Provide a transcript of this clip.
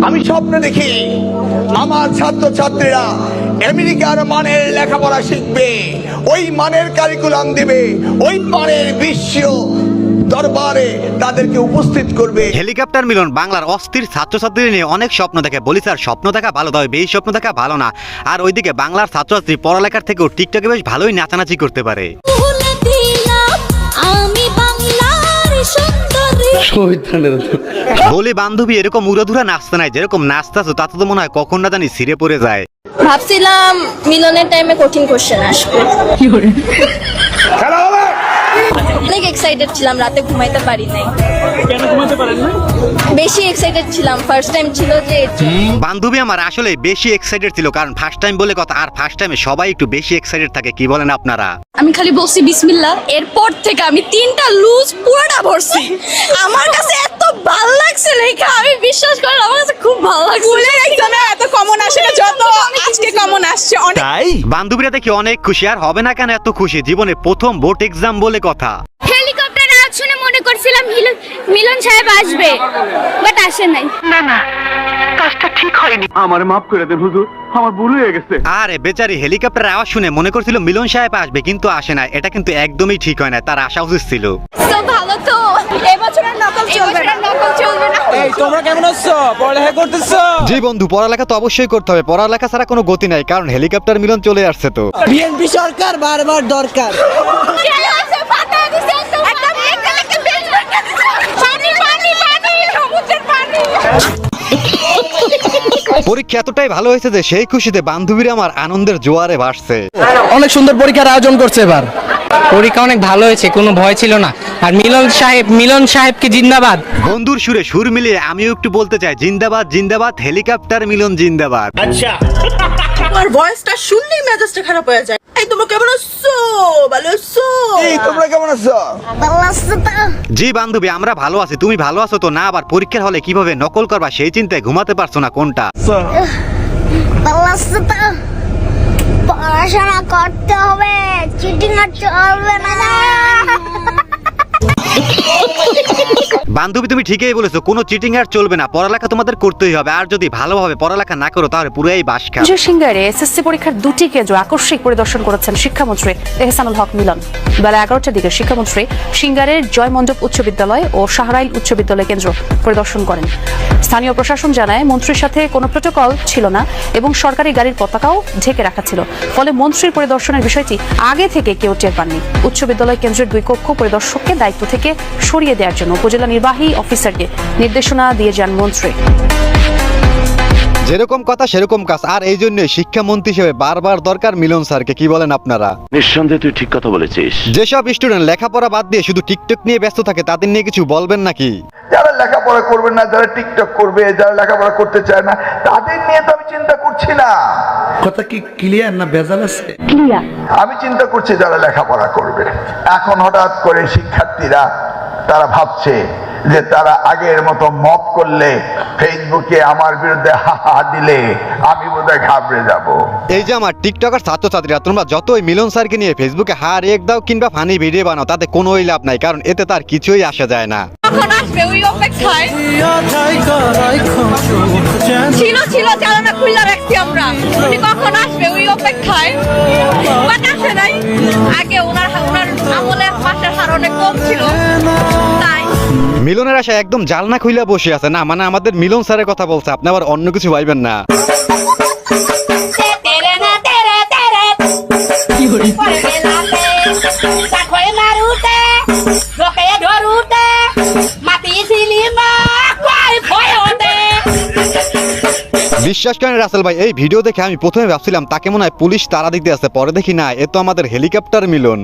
আমি স্বপ্ন দেখি আমার ছাত্রছাত্রীরা আমেরিকার মানের লেখাপড়া শিখবে, ওই মানের কারিকুলাম দিবে, ওই মানের বিশ্ব দরবারে তাদেরকে উপস্থিত করবে। হেলিকপ্টার মিলন বাংলার অস্থির ছাত্রছাত্রী নিয়ে অনেক স্বপ্ন দেখে। বলি স্যার, স্বপ্ন দেখা ভালো, তবে বেশি স্বপ্ন দেখা ভালো না। আর ওইদিকে বাংলার ছাত্রছাত্রী পড়ালেখার থেকেও টিকটকে বেশ ভালোই নাচানাচি করতে পারে। বলি বান্ধবী, এরকম উড়াধুরা নাচতে নাই, যেরকম নাচতেছো তাতে তো মনে হয় কখন না জানি ছিঁড়ে পড়ে যায়। ভাবছিলাম মিলনের টাইমে কঠিন কোশ্চেন আসবে। অনেক এক্সাইটেড ছিলাম, রাতে ঘুমাইতে পারি নাই। কেন ঘুমাতে পারেন না? বেশি এক্সাইটেড ছিলাম, ফার্স্ট টাইম ছিল যে। বান্ধবী আমার আসলে বেশি এক্সাইটেড ছিল, কারণ ফার্স্ট টাইম বলে কথা, আর ফার্স্ট টাইমে সবাই একটু বেশি এক্সাইটেড থাকে। কি বলেন আপনারা? আমি খালি বলছি বিসমিল্লাহ, এরপর থেকে আমি 3টা লুজ পুরোটা ভরছি। আমার কাছে এত ভালো লাগছে লেখা, আমি বিশ্বাস করেন আমার কাছে খুব ভালো লাগছে। স্কুলের এক্সামে এত কমন আসে না যত আজকে কমন আসছে। অনেক তাই বান্ধবীরা দেখি অনেক খুশি, আর হবে না কেন এত খুশি, জীবনে প্রথম বোর্ড এক্সাম বলে কথা। হেলিকপ্টার আওয়াজ শুনে মনে করছিলাম মিলন সাহেব আসবে, বাট আসে নাই। আমার মাফ করে দেন হুজুর, আমার ভুল হয়ে গেছে। আরে বেচারি হেলিকপ্টার আওয়াজ শুনে মনে করছিল মিলন সাহেব আসবে, কিন্তু আসে না। এটা কিন্তু একদমই ঠিক হয় না, তার আশা উচিত ছিল। তো ভালো তো, এবছর আর নকল চলবে না, নকল চলবে না। এই তোমরা কেমন আছো? পড়ালেখা করতেছো? জি বন্ধু, পড়ালেখা তো অবশ্যই করতে হবে, পড়ালেখা ছাড়া কোনো গতি নাই, কারণ হেলিকপ্টার মিলন চলে আসছে তো। বিএনপি সরকার বারবার দরকার। পরীক্ষা এতটাই ভালো হয়েছে যে সেই খুশিতে বান্ধবীরা আমার আনন্দের জোয়ারে ভাসছে। অনেক সুন্দর পরীক্ষার আয়োজন করছে এবার। পরীক্ষা অনেক ভালো হয়েছে, কোনো ভয় ছিল না। আর মিলন সাহেবকে জিন্দাবাদ। বন্ধুর সুরে সুর মিলিয়ে আমিও একটু বলতে চাই, জিন্দাবাদ জিন্দাবাদ, হেলিকপ্টার মিলন জিন্দাবাদ। তোমার ভয়েসটা শুনলেই মেজাজটা খারাপ হয়ে যায়। এই তোমরা কেমন আছো? ভালো আছো? এই তোমরা কেমন আছো? জি বান্ধবী, আমরা ভালো আছি। তুমি ভালো আছো তো? না আবার পরীক্ষার হলে কিভাবে নকল করবা সেই চিন্তায় ঘুমাতে পারছো না কোনটা? পড়াশোনা করতে হবে, চিটিং আর চলবে না। বান্ধবী তুমি ঠিকই বলেছো, কোনো চিটিং আর চলবে না, পড়ালেখা তোমাদের করতেই হবে। আর যদি ভালোভাবে পড়ালেখা না করো তাহলে পুরোই বাস খাও। সিঙ্গারে এসএসসি পরীক্ষার 2টি কেন্দ্র আকস্মিক পরিদর্শন করেছেন শিক্ষামন্ত্রী এহসানুল হক মিলন। বেলা 11টার দিকে শিক্ষামন্ত্রী সিঙ্গারের জয়মণ্ডপ উচ্চ বিদ্যালয় ও শাহরাইল উচ্চ বিদ্যালয় কেন্দ্র পরিদর্শন করেন। স্থানীয় প্রশাসন জানায় মন্ত্রীর সাথে কোনো প্রোটোকল ছিল না এবং সরকারি গাড়ির পতাকাও ঢেকে রাখা ছিল, ফলে মন্ত্রীর পরিদর্শনের বিষয়টি আগে থেকে কেউ টের পাননি। উচ্চ বিদ্যালয় কেন্দ্রের 2 কক্ষ পরিদর্শককে দায়িত্ব থেকে সরিয়ে দেওয়ার জন্য উপজেলা নির্বাহী অফিসারকে নির্দেশনা দিয়ে যান মন্ত্রী। যেরকম কথা সেরকম কাজ, আর এই জন্য শিক্ষামন্ত্রী হিসেবে বারবার দরকার মিলন স্যারকে। কি বলেন আপনারা? নিঃসন্দেহে তুই ঠিক কথা বলেছিস। যেসব স্টুডেন্ট লেখাপড়া বাদ দিয়ে শুধু টিকটক নিয়ে ব্যস্ত থাকে তাদের নিয়ে কিছু বলবেন নাকি? যারা লেখাপড়া করবে না, যারা টিকটক করবে, যারা লেখাপড়া করতে চায় না, তাদের নিয়ে তো আমি চিন্তা করছি না। কথা কি ক্লিয়ার না ভেজাল আছে? আমি চিন্তা করছি যারা লেখাপড়া করবে। এখন হঠাৎ করে শিক্ষার্থীরা তারা ভাবছে যে তারা আগের মতো মত করলে, ফেসবুকে আমার বিরুদ্ধে হাহা দিলে আমি বোধহয় ঘাবড়ে যাব। এই যে আমার টিকটকার ছাত্রছাত্রীরা, তোমরা যতই মিলন স্যারকে নিয়ে ফেসবুকে রেক দাও কিংবা ফানি ভিডিও বানাও, তাতে কোনোই লাভ নাই, কারণ এতে তার কিছুই আসা যায় না। কখন আসবে ওই অপেক্ষায় ছিল চালানা খুললা রাখছি আমরা। উনি কখন আসবে ওই অপেক্ষায়, বাট আসে নাই। আগে ওনার আমলের মাসের হার অনেক কম ছিল, তাই মিলনের আশা একদম জালনা খুইলা বসে আছে। না মানে আমাদের মিলন স্যারের কথা বলছে, আপনি আবার অন্য কিছু ভাইবেন না। বিশ্বাস করেন রাসেল ভাই, এই ভিডিও দেখে আমি প্রথমে ভাবছিলাম তাকে মনে হয় পুলিশ তাড়া দিতে আছে, পরে দেখি না, এ তো আমাদের হেলিকপ্টার মিলন।